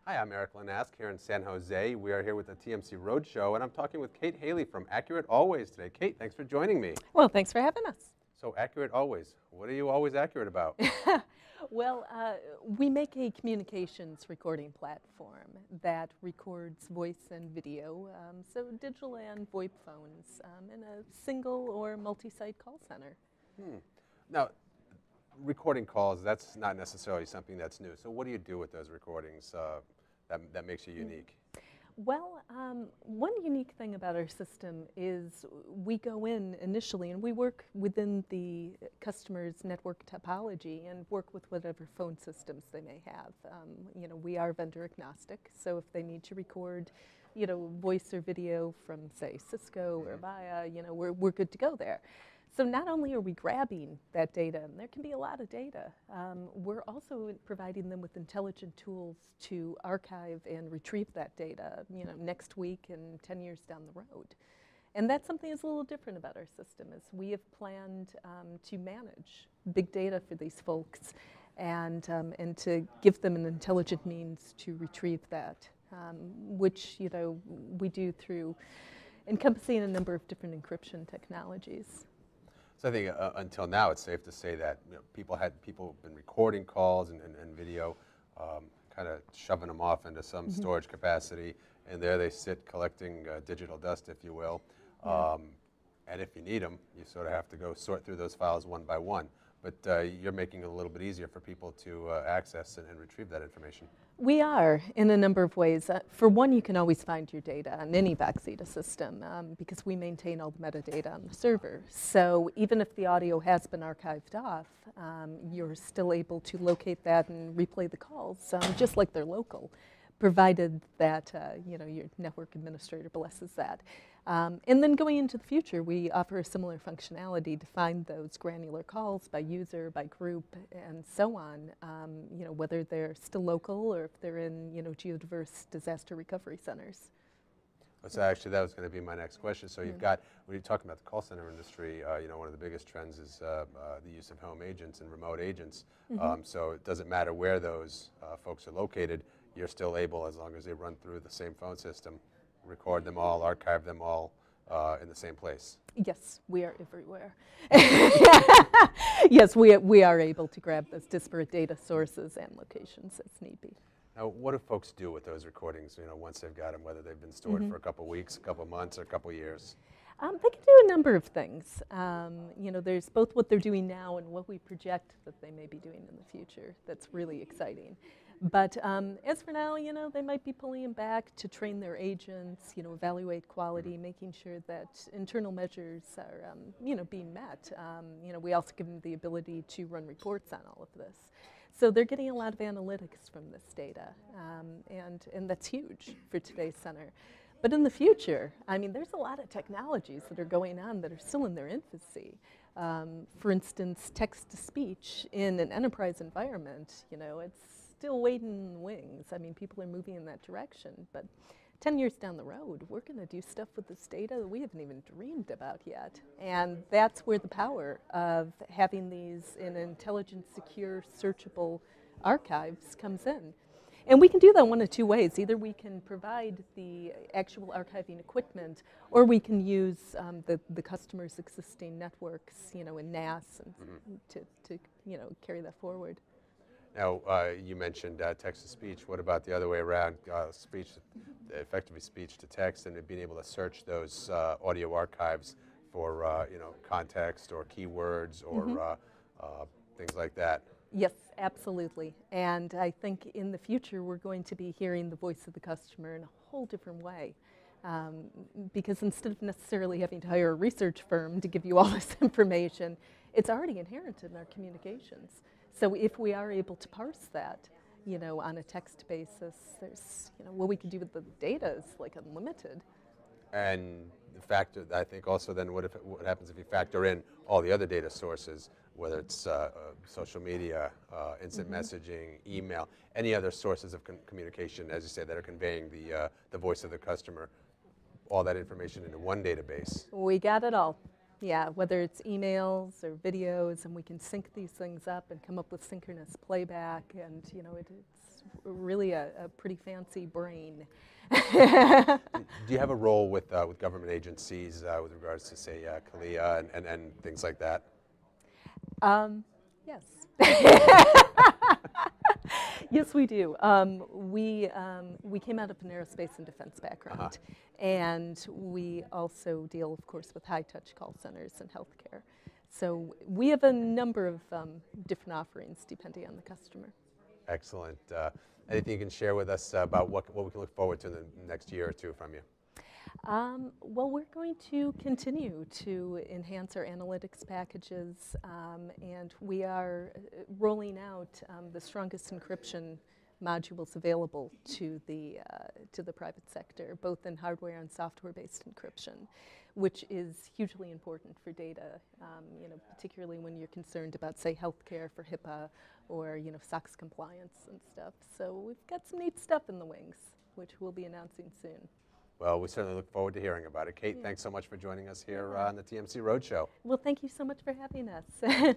Hi, I'm Eric Lanask here in San Jose. We are here with the TMC Roadshow, and I'm talking with Kate Haley from Accurate Always today. Kate, thanks for joining me. Well, thanks for having us. So, Accurate Always, what are you always accurate about? Well, we make a communications recording platform that records voice and video, so digital and VoIP phones, in a single or multi-site call center. Now, recording calls, that's not necessarily something that's new. So what do you do with those recordings that makes you unique? Well, one unique thing about our system is we go in initially and we work within the customer's network topology and work with whatever phone systems they may have. We are vendor agnostic, so if they need to record, voice or video from, say, Cisco or Avaya, we're good to go there. So not only are we grabbing that data, and there can be a lot of data, we're also providing them with intelligent tools to archive and retrieve that data, next week and 10 years down the road. And that's something that's a little different about our system, is we have planned to manage big data for these folks and to give them an intelligent means to retrieve that, which we do through encompassing a number of different encryption technologies. So I think until now, it's safe to say that people have been recording calls and video, kind of shoving them off into some storage capacity, and there they sit collecting digital dust, if you will. And if you need them, you sort of have to go sort through those files one by one. But you're making it a little bit easier for people to access and retrieve that information. We are, in a number of ways. For one, you can always find your data on any Voxita system because we maintain all the metadata on the server. So even if the audio has been archived off, you're still able to locate that and replay the calls just like they're local, provided that your network administrator blesses that. And then going into the future, we offer a similar functionality to find those granular calls by user, by group, and so on, whether they're still local or if they're in, geodiverse disaster recovery centers. So actually, that was going to be my next question. So you've got, when you're talking about the call center industry, one of the biggest trends is the use of home agents and remote agents. So it doesn't matter where those folks are located, you're still able, as long as they run through the same phone system, record them all, archive them all in the same place. Yes, we are everywhere. Yes, we are able to grab those disparate data sources and locations as need be. Now, what do folks do with those recordings, once they've got them, whether they've been stored for a couple weeks, a couple months, or a couple years? They can do a number of things. There's both what they're doing now and what we project that they may be doing in the future. That's really exciting. But as for now, they might be pulling them back to train their agents, evaluate quality, making sure that internal measures are, being met. We also give them the ability to run reports on all of this. So they're getting a lot of analytics from this data, and that's huge for today's center. But in the future, there's a lot of technologies that are going on that are still in their infancy. For instance, text-to-speech in an enterprise environment, it's still waiting in the wings. People are moving in that direction, but 10 years down the road, we're going to do stuff with this data that we haven't even dreamed about yet. And that's where the power of having these in intelligent, secure, searchable archives comes in. And we can do that one of two ways. Either we can provide the actual archiving equipment, or we can use the customer's existing networks, in NAS, and to carry that forward. Now, you mentioned text-to-speech. What about the other way around, effectively speech to text, and being able to search those audio archives for, context or keywords or things like that? Yes, absolutely. And I think in the future, we're going to be hearing the voice of the customer in a whole different way. Because instead of necessarily having to hire a research firm to give you all this information, it's already inherent in our communications. So if we are able to parse that, on a text basis, there's, what we can do with the data is like unlimited. And the factor, I think also then what happens if you factor in all the other data sources, whether it's social media, instant messaging, email, any other sources of communication, as you say, that are conveying the voice of the customer, all that information into one database. We got it all. Yeah, whether it's emails or videos, and we can sync these things up and come up with synchronous playback, and you know, it's really a pretty fancy brain. Do you have a role with government agencies with regards to, say, CALIA and things like that? Yes. Yes, we do. We came out of an aerospace and defense background, and we also deal, of course, with high-touch call centers and healthcare. So we have a number of different offerings depending on the customer. Excellent. Anything you can share with us about what we can look forward to in the next year or two from you? Well, we're going to continue to enhance our analytics packages, and we are rolling out the strongest encryption modules available to the private sector, both in hardware and software-based encryption, which is hugely important for data, you know, particularly when you're concerned about, say, healthcare for HIPAA or, you know, SOX compliance and stuff. So we've got some neat stuff in the wings, which we'll be announcing soon. Well, we certainly look forward to hearing about it. Kate, thanks so much for joining us here on the TMC Roadshow. Well, thank you so much for having us.